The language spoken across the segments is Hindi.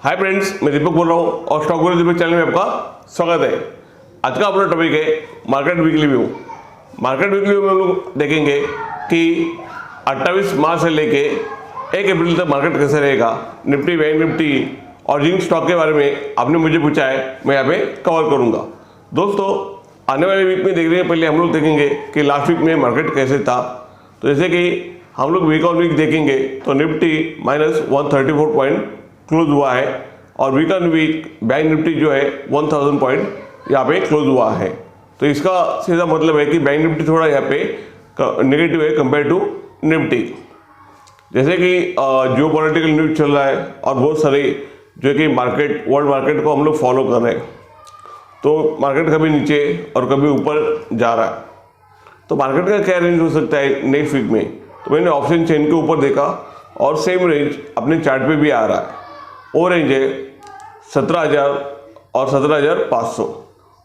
हाय फ्रेंड्स, मैं दीपक बोल रहा हूँ और स्टॉक गुरु दीपक चैनल में आपका स्वागत है। आज का अपना टॉपिक है market weekly view. Market weekly view में हम लोग देखेंगे कि 28 मार्च से लेके 1 अप्रैल तक मार्केट कैसे रहेगा। निफ्टी, बैंक निफ्टी और जिन स्टॉक के बारे में आपने मुझे पूछा है, मैं यहाँ पे कवर करूँगा। दोस्तों, आने वाले वीक में देखने के पहले हम लोग देखेंगे कि लास्ट वीक में मार्केट कैसे था। तो जैसे कि हम लोग वीक ऑन वीक देखेंगे तो निफ्टी -134 पॉइंट क्लोज हुआ है और week on week bank Nifty जो है 1000 पॉइंट यहाँ पे क्लोज हुआ है। तो इसका सीधा मतलब है कि बैंक निफ्टी थोड़ा यहाँ पे नेगेटिव है कंपेयर टू निफ्टी। जैसे कि जियो पॉलिटिकल न्यूज चल रहा है और बहुत सारे जो कि वर्ल्ड मार्केट को हम लोग फॉलो कर रहे हैं, तो मार्केट कभी नीचे और कभी ऊपर जा रहा है। तो मार्केट का क्या रेंज हो सकता है नेक्स्ट वीक में? तो मैंने ऑप्शन चेन के ऊपर देखा और सेम रेंज अपने चार्ट पे भी आ रहा है। वो रेंज है 17,000 और 17,500।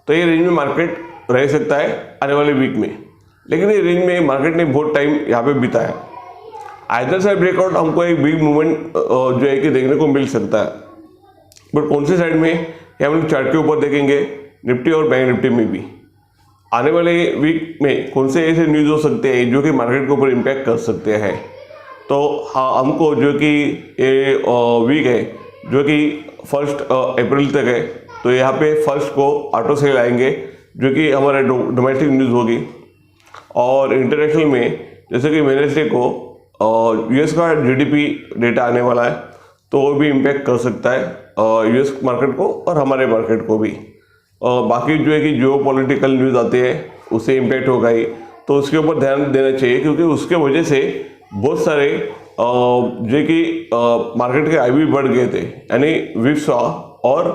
तो ये रेंज में मार्केट रह सकता है आने वाले वीक में। लेकिन ये रेंज में मार्केट ने बहुत टाइम यहाँ पे बिताया। आइदर साइड ब्रेकआउट हमको एक बिग मूवमेंट जो है कि देखने को मिल सकता है, बट कौन सी साइड में ये हम लोग चार्ट के ऊपर देखेंगे, निफ्टी और बैंक निफ्टी में भी। आने वाले वीक में कौन से ऐसे न्यूज़ हो सकते हैं जो कि मार्केट के ऊपर इम्पैक्ट कर सकते हैं। तो हाँ, हमको जो कि ये वीक है जो कि 1 अप्रैल तक है, तो यहाँ पे 1 को ऑटो सेल आएंगे जो कि हमारे डोमेस्टिक न्यूज़ होगी। और इंटरनेशनल में जैसे कि वेडनेसडे को यूएस का जीडीपी डेटा आने वाला है, तो वो भी इम्पैक्ट कर सकता है यूएस मार्केट को और हमारे मार्केट को भी। बाकी जो है कि जियो पॉलिटिकल न्यूज़ आते हैं उससे इम्पैक्ट होगा ही, तो उसके ऊपर ध्यान देना चाहिए, क्योंकि उसके वजह से बहुत सारे जो कि मार्केट के आईवी बढ़ गए थे, यानी विप्सा और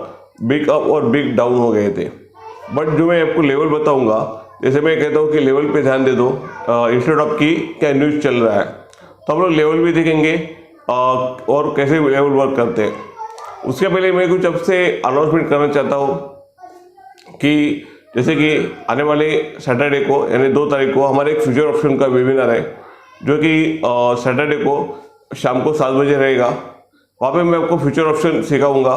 बिग अप और बिग डाउन हो गए थे। बट जो मैं आपको लेवल बताऊंगा, जैसे मैं कहता हूँ कि लेवल पे ध्यान दे दो इंस्टेड ऑफ की क्या न्यूज़ चल रहा है, तो हम लोग लेवल भी देखेंगे और कैसे लेवल वर्क करते हैं। उसके पहले मैं कुछ आपसे अनाउंसमेंट करना चाहता हूँ कि जैसे कि आने वाले सैटरडे को यानी 2 तारीख को हमारे एक फ्यूचर ऑप्शन का वेबिनार है जो कि सैटरडे को शाम को 7 बजे रहेगा। वहाँ पे मैं आपको फ्यूचर ऑप्शन सिखाऊंगा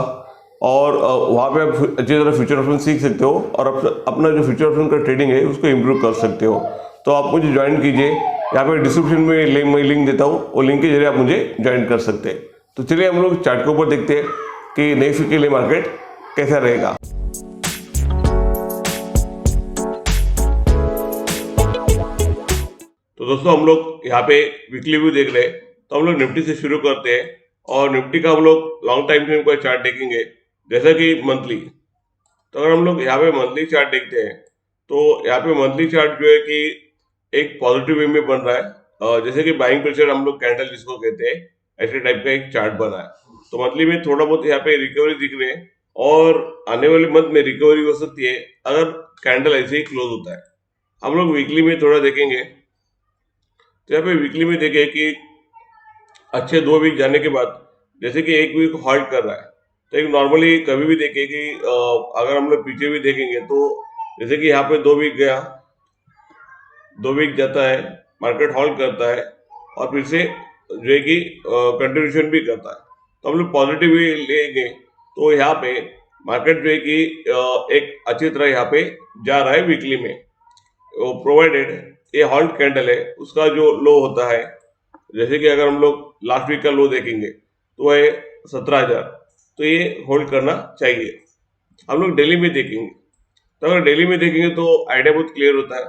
और वहाँ पे आप अच्छी तरह फ्यूचर ऑप्शन सीख सकते हो और अपना जो फ्यूचर ऑप्शन का ट्रेडिंग है उसको इम्प्रूव कर सकते हो। तो आप मुझे ज्वाइन कीजिए, यहाँ पे डिस्क्रिप्शन में मैं लिंक देता हूँ, वो लिंक के जरिए आप मुझे ज्वाइन कर सकते हैं। तो चलिए हम लोग चार्ट के ऊपर देखते हैं कि नेक्स्ट वीक के लिए मार्केट कैसा रहेगा। तो दोस्तों, हम लोग यहाँ पे वीकली व्यू देख रहे हैं, तो हम लोग निफ्टी से शुरू करते हैं और निफ्टी का हम लोग लॉन्ग टाइम फ्रेम का चार्ट देखेंगे, जैसा कि मंथली। तो अगर हम लोग यहाँ पे मंथली चार्ट देखते हैं तो यहाँ पे मंथली चार्ट जो है कि एक पॉजिटिव वे में बन रहा है। जैसे कि बाइंग प्रेशर हम लोग कैंडल जिसको कहते हैं, ऐसे टाइप का एक चार्ट बना है। तो मंथली में थोड़ा बहुत यहाँ पे रिकवरी दिख रही है और आने वाले मंथ में रिकवरी हो सकती है अगर कैंडल ऐसे ही क्लोज होता है। हम लोग वीकली में थोड़ा देखेंगे, तो यहाँ पे वीकली में देखें कि अच्छे 2 वीक जाने के बाद जैसे कि 1 वीक हॉल्ट कर रहा है, तो एक नॉर्मली कभी भी देखें कि अगर हम लोग पीछे भी देखेंगे तो जैसे कि यहाँ पे 2 वीक गया, 2 वीक जाता है, मार्केट हॉल्ट करता है और फिर से जो है कि कंटिन्यूशन भी करता है। तो हम लोग पॉजिटिव भी लेंगे तो यहाँ पे मार्केट जो है कि एक अच्छी तरह यहाँ पे जा रहा है वीकली में, प्रोवाइडेड ये हॉल्ट कैंडल है उसका जो लो होता है। जैसे कि अगर हम लोग लास्ट वीक का लो देखेंगे तो वह है 17,000, तो ये होल्ड करना चाहिए। हम लोग डेली में देखेंगे, तो अगर डेली में देखेंगे तो आइडिया बहुत क्लियर होता है।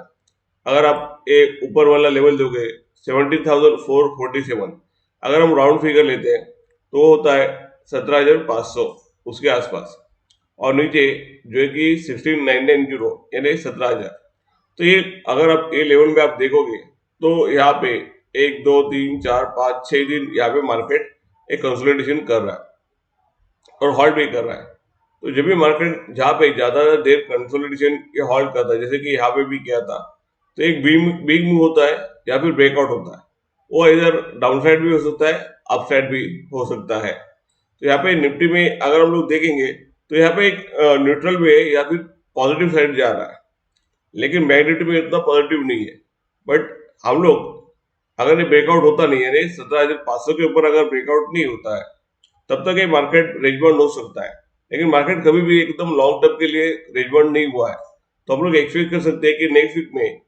अगर आप ये ऊपर वाला लेवल दोगे 17,447, अगर हम राउंड फिगर लेते हैं तो वो होता है 17,500 उसके आसपास, और नीचे जो है कि 16,990 यानी 17,000। तो ये अगर आप ये लेवल में आप देखोगे तो यहाँ पे 1 2 3 4 5 6 दिन यहाँ पे मार्केट एक कंसोलिडेशन कर रहा है और हॉल्ट भी कर रहा है। तो जब भी मार्केट जहाँ पे ज्यादा देर कंसोलिडेशन या हॉल्ट करता है, जैसे कि यहाँ पे भी किया था, तो एक बिग मूव होता है या फिर ब्रेकआउट होता है। वो इधर डाउन साइड भी हो सकता है, अप साइड भी हो सकता है। तो यहाँ पे निफ्टी में अगर हम लोग देखेंगे तो यहाँ पे एक न्यूट्रल वे है या फिर पॉजिटिव साइड जा रहा है, लेकिन बैंक निफ्टी में इतना पॉजिटिव नहीं है। बट हम लोग अगर ये ब्रेकआउट होता नहीं है, 17,500 के ऊपर अगर ब्रेकआउट नहीं होता है, तब तक ये मार्केट रेंज बाउंड हो सकता है। लेकिन मार्केट कभी भी एकदम लॉन्ग टर्म के लिए रेंज बाउंड नहीं हुआ है, तो हम लोग एक्सपेक्ट कर सकते हैं कि नेक्स्ट वीक में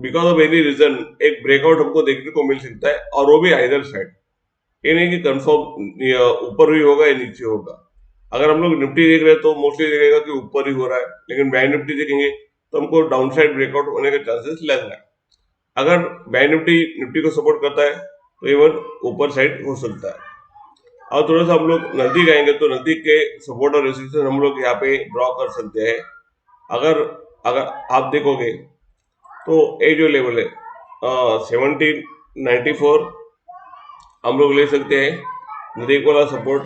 बिकॉज ऑफ एनी रीजन एक ब्रेकआउट हमको देखने को मिल सकता है, और वो भी आइदर साइड। ये नहीं कि कंफर्म ऊपर ही होगा या नीचे होगा। अगर हम लोग निफ्टी देख रहे हैं तो मोस्टली देखेगा कि ऊपर ही हो रहा है, लेकिन बैंक निफ्टी देखेंगे तो हमको डाउन साइड ब्रेकआउट होने के चांसेस लग रहा है। अगर बैंक निफ्टी निफ्टी को सपोर्ट करता है तो इवन ऊपर साइड हो सकता है। और थोड़ा सा हम लोग नजदीक आएंगे तो नजदीक के सपोर्ट और रेजिस्टेंस हम लोग यहाँ पे ड्रॉ कर सकते हैं। अगर अगर आप देखोगे तो ये जो लेवल है 1794 हम लोग ले सकते हैं नजदीक वाला सपोर्ट,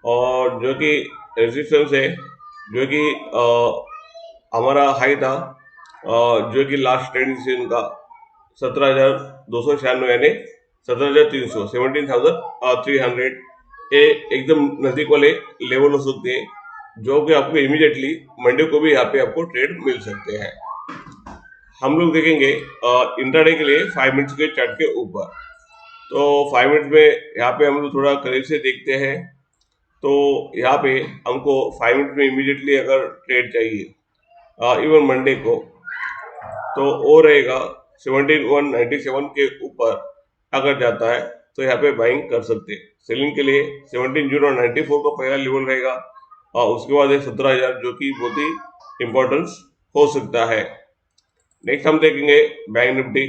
और जो कि रेजिस्टेंस है जो कि हमारा हाई था जो कि लास्ट ट्रेंड सेशन का 17,296 यानी 17,300 17,300 ये एकदम नजदीक वाले लेवल हो सकते हैं, जो कि आपको इमीडिएटली मंडे को भी यहाँ पे आपको ट्रेड मिल सकते हैं। हम लोग देखेंगे इंट्राडे के लिए 5 मिनट्स के चार्ट के ऊपर। तो 5 मिनट्स में यहाँ पे हम लोग थोड़ा करीब से देखते हैं। तो यहाँ पे हमको 5 मिनट में इमीडिएटली अगर ट्रेड चाहिए इवन मंडे को, तो वो रहेगा 17,197 के ऊपर अगर जाता है तो यहाँ पे बाइंग कर सकते हैं। सेलिंग के लिए 17,094 का पहला लेवल रहेगा, और उसके बाद 17,000 जो कि बहुत ही इम्पोर्टेंस हो सकता है। नेक्स्ट हम देखेंगे बैंक निफ्टी।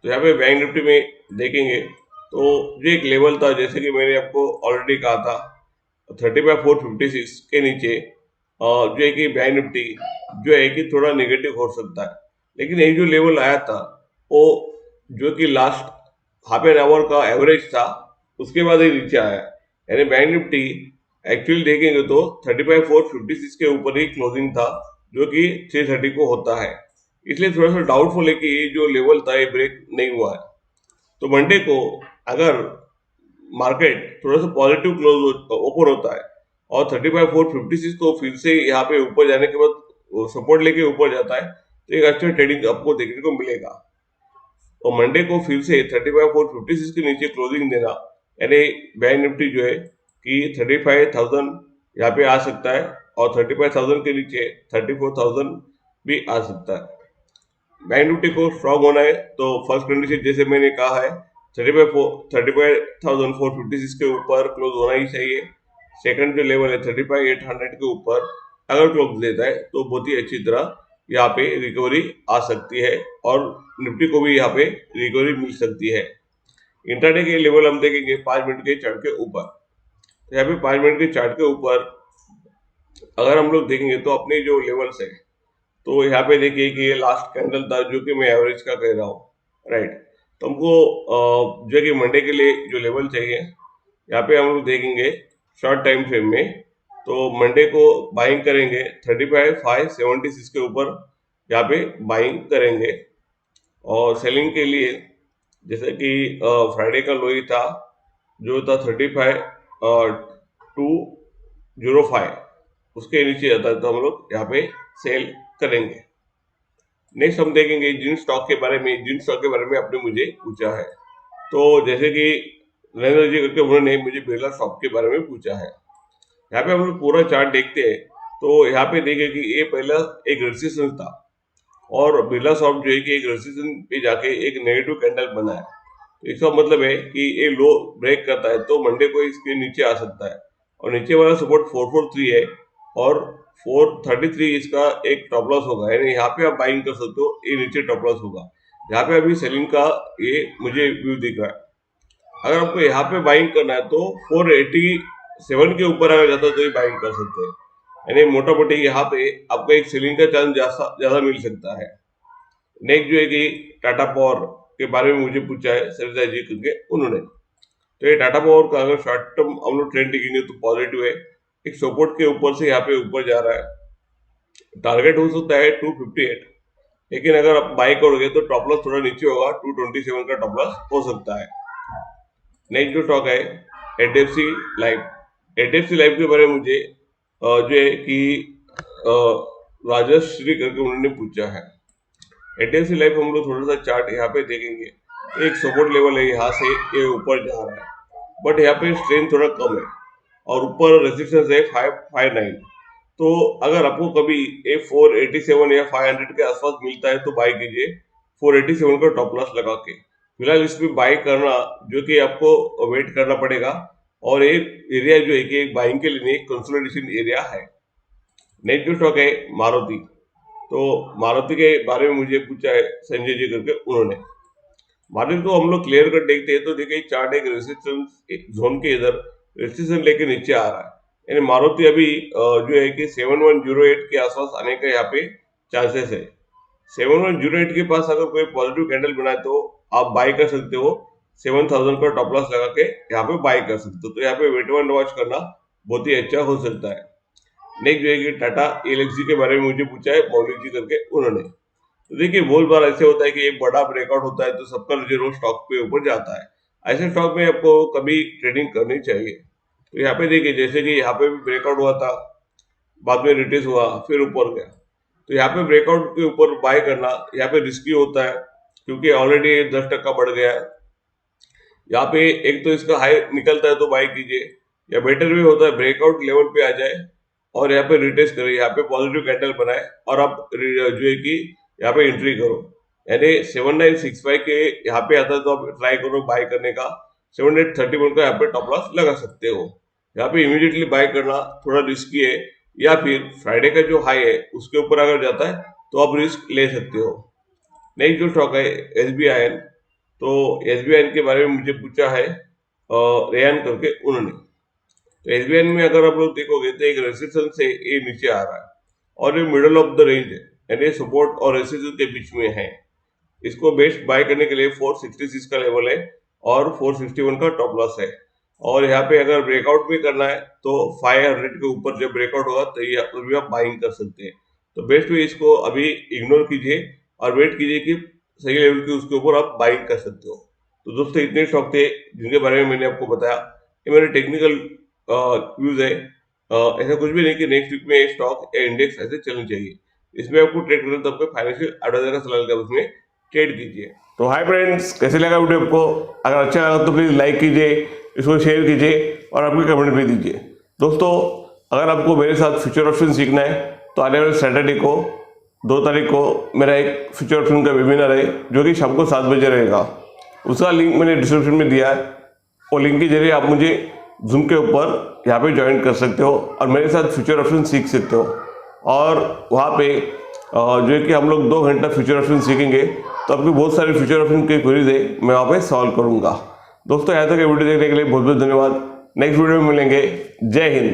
तो यहाँ पे बैंक निफ्टी में देखेंगे तो जो एक लेवल था, जैसे कि मैंने आपको ऑलरेडी कहा था 35,456 के नीचे जो है कि बैंक निफ्टी जो है कि थोड़ा नेगेटिव हो सकता है। लेकिन एक जो लेवल आया था वो जो कि लास्ट हाफ एन आवर का एवरेज था, उसके बाद ही नीचे आया। यानी बैंक निफ्टी एक्चुअली देखेंगे तो 35,456 के ऊपर ही क्लोजिंग था, जो कि 630 को होता है। इसलिए थोड़ा सा डाउटफुल है कि ये जो लेवल था ये ब्रेक नहीं हुआ है। तो मंडे को अगर मार्केट थोड़ा सा पॉजिटिव क्लोज ओपन होता है और 35,456 को फिर से यहाँ पे ऊपर जाने के बाद सपोर्ट लेके ऊपर जाता है, तो एक अच्छा ट्रेडिंग आपको देखने को मिलेगा। और मंडे को फिर से 35,456 के नीचे क्लोजिंग देना, यानी बैंक निफ्टी जो है कि 35,000 यहाँ पे आ सकता है, और 35,000 के नीचे 34,000 भी आ सकता है। बैंक निफ्टी को स्ट्रॉन्ग होना है तो फर्स्ट कंडीशन जैसे मैंने कहा है 35,456 के ऊपर क्लोज होना ही चाहिए। सेकंड जो लेवल है 35,800 के ऊपर अगर क्लोज देता है तो बहुत ही अच्छी तरह यहाँ पे रिकवरी आ सकती है, और निफ्टी को भी यहाँ पे रिकवरी मिल सकती है। इंट्राडे के लेवल हम देखेंगे 5 मिनट के चार्ट के ऊपर। तो यहाँ पे 5 मिनट के चार्ट के ऊपर अगर हम लोग देखेंगे तो अपने जो लेवल्स है, तो यहाँ पे देखिए कि ये लास्ट कैंडल था जो कि मैं एवरेज का कह रहा हूँ, राइट। तो हमको जो कि मंडे के लिए जो लेवल चाहिए यहाँ पे हम लोग देखेंगे शॉर्ट टाइम फ्रेम में। तो मंडे को बाइंग करेंगे 35,576 के ऊपर यहाँ पे बाइंग करेंगे। और सेलिंग के लिए जैसे कि फ्राइडे का लो ही था जो था 35,205, उसके नीचे आता है तो हम लोग यहाँ पे सेल करेंगे। नेक्स्ट हम देखेंगे जिन स्टॉक के बारे में आपने मुझे पूछा है। तो जैसे कि नरेंद्र जी करके उन्होंने मुझे बिरला शॉप के बारे में पूछा है। यहाँ पे हम लोग पूरा चार्ट देखते हैं तो यहाँ पे देखें कि ये पहला एक रेजिस्टेंस था, और बिरला शॉप जो है कि एक रेजिस्टेंस पे जाके एक नेगेटिव कैंडल बना है। तो इसका मतलब है कि ये लो ब्रेक करता है तो मंडे को इसके नीचे आ सकता है, और नीचे वाला सपोर्ट 443 है और 433 इसका एक टॉप लॉस होगा। यानी यहाँ पे आप बाइंग कर सकते हो, ये नीचे टॉप लॉस होगा। यहाँ पे अभी सेलिंग का ये मुझे व्यू दिख रहा है। अगर आपको यहाँ पे बाइंग करना है तो 487 के ऊपर अगर जाता है तो ये बाइंग कर सकते हैं। यानी मोटा मोटी यहाँ पे आपको एक सेलिंग का चांस ज्यादा मिल सकता है। नेक्स्ट जो है कि टाटा पावर के बारे में मुझे पूछा है सरिता जी करके उन्होंने। तो ये टाटा पावर का अगर शॉर्ट टर्म हम लोग ट्रेंड देखेंगे तो पॉजिटिव है, एक सपोर्ट के ऊपर से यहाँ पे ऊपर जा रहा है। टारगेट हो सकता है 258, लेकिन अगर आप बाय करोगे तो टॉप लॉस थोड़ा नीचे होगा, 227 का टॉप लॉस हो सकता है। नेक्स्ट जो स्टॉक है HDFC लाइफ। HDFC लाइफ के बारे में मुझे जो है कि राजश्री करके उन्होंने पूछा है। HDFC लाइफ हम लोग थोड़ा सा चार्ट यहाँ पे देखेंगे एक सपोर्ट लेवल है, यहाँ से ये ऊपर जा रहा है, बट यहाँ पे स्ट्रेंथ थोड़ा कम है और ऊपर रेजिस्टेंस है 559। तो अगर आपको कभी ये 487 या 500 के आसपास मिलता है तो बाय कीजिए 487 का टॉप लॉस लगा के। फिलहाल इसमें बाय करना जो कि आपको वेट करना पड़ेगा, और एक एरिया जो है कि एक बाइंग के लिए एक कंसोलिडेशन एरिया है। नेक्स्ट जो स्टॉक है मारुति। तो मारुति के बारे में मुझे पूछा है संजय जी करके उन्होंने। मारुति को हम लोग क्लियर कर देखते हैं तो देखिए चार्ट एक रेजिस्टेंस जोन के इधर रेजिस्टेंस लेके नीचे आ रहा है, यानी मारुति अभी जो है कि 7108 के आसपास आने का यहाँ पे चांसेस है। 7108 के पास अगर कोई पॉजिटिव कैंडल बनाए तो आप बाय कर सकते हो, 7000 का टॉप लॉस लगा के यहाँ पे बाय कर सकते हो। तो यहाँ पे वेट एंड वॉच करना बहुत ही अच्छा हो सकता है। नेक्स्ट जो है कि टाटा एलएक्सी के बारे में मुझे पूछा है मौलिक जी करके उन्होंने। तो देखिए बहुत बार ऐसे होता है कि एक बड़ा ब्रेकआउट होता है तो सबका नजर स्टॉक पे ऊपर जाता है। ऐसे स्टॉक में आपको कभी ट्रेडिंग करनी चाहिए। तो यहाँ पे देखिए जैसे कि यहाँ पे भी ब्रेकआउट हुआ था, बाद में रिट्रेस हुआ, फिर ऊपर गया। तो यहाँ पे ब्रेकआउट के ऊपर बाय करना यहाँ पे रिस्की होता है क्योंकि ऑलरेडी 10% बढ़ गया है। यहाँ पे एक तो इसका हाई निकलता है तो बाय कीजिए, या बेटर भी होता है ब्रेकआउट लेवल पे आ जाए और यहाँ पे रिटेस्ट करे, यहाँ पे पॉजिटिव कैंडल बनाए और आप जो है कि यहाँ पे एंट्री करो। यानी 7965 के यहाँ पे आता है तो आप ट्राई करो बाय करने का। 7831 का यहाँ पे टॉप लॉस लगा सकते हो। यहाँ पे इमीडिएटली बाय करना थोड़ा रिस्की है, या फिर फ्राइडे का जो हाई है उसके ऊपर अगर जाता है तो आप रिस्क ले सकते हो। नेक्स्ट जो स्टॉक है SBIN। तो SBIN के बारे में मुझे पूछा है रेयान करके उन्होंने। तो SBIN में अगर आप लोग देखोगे तो एक रेजिस्टेंस से ये नीचे आ रहा है और ये मिडल ऑफ द रेंज है, यानी सपोर्ट और रेजिस्टेंस के बीच में है। इसको बेस्ट बाय करने के लिए 466 का लेवल है और 461 का टॉप लॉस है। और यहाँ पे अगर ब्रेकआउट भी करना है तो 500 के ऊपर जब ब्रेकआउट होगा तो ये भी आप बाइंग कर सकते हैं। तो बेस्ट वे इसको अभी इग्नोर कीजिए और वेट कीजिए कि सही लेवल के उसके ऊपर आप बाइंग कर सकते हो। तो दोस्तों इतने स्टॉक थे जिनके बारे में मैंने आपको बताया। ये मेरे टेक्निकल व्यूज है, ऐसा कुछ भी नहीं कि नेक्स्ट वीक में स्टॉक या इंडेक्स ऐसे चलनी चाहिए। इसमें आपको ट्रेड करना तो आपको फाइनेंशियल एडवाइजर का सलाह लेकर उसमें ट्रेड कीजिए। तो हाय फ्रेंड्स, कैसे लगा वीडियो आपको? अगर अच्छा लगा तो प्लीज़ लाइक कीजिए, इसको शेयर कीजिए और अपनी कमेंट भी दीजिए। दोस्तों अगर आपको मेरे साथ फ्यूचर ऑप्शन सीखना है तो आने वाले सैटरडे को 2 तारीख को मेरा एक फ्यूचर ऑप्शन का वेबिनार है जो कि शाम को 7 बजे रहेगा। उसका लिंक मैंने डिस्क्रिप्शन में दिया है। वो लिंक के जरिए आप मुझे जूम के ऊपर यहाँ पे ज्वाइन कर सकते हो और मेरे साथ फ्यूचर ऑप्शन सीख सकते हो। और वहाँ पे जो है कि हम लोग 2 घंटा फ्यूचर ऑप्शन सीखेंगे तो आपकी बहुत सारे फ्यूचर ऑप्शन की क्वेरीज है मैं वहाँ पे सॉल्व करूँगा। दोस्तों यहाँ तक वीडियो देखने के लिए बहुत बहुत धन्यवाद। नेक्स्ट वीडियो में मिलेंगे। जय हिंद।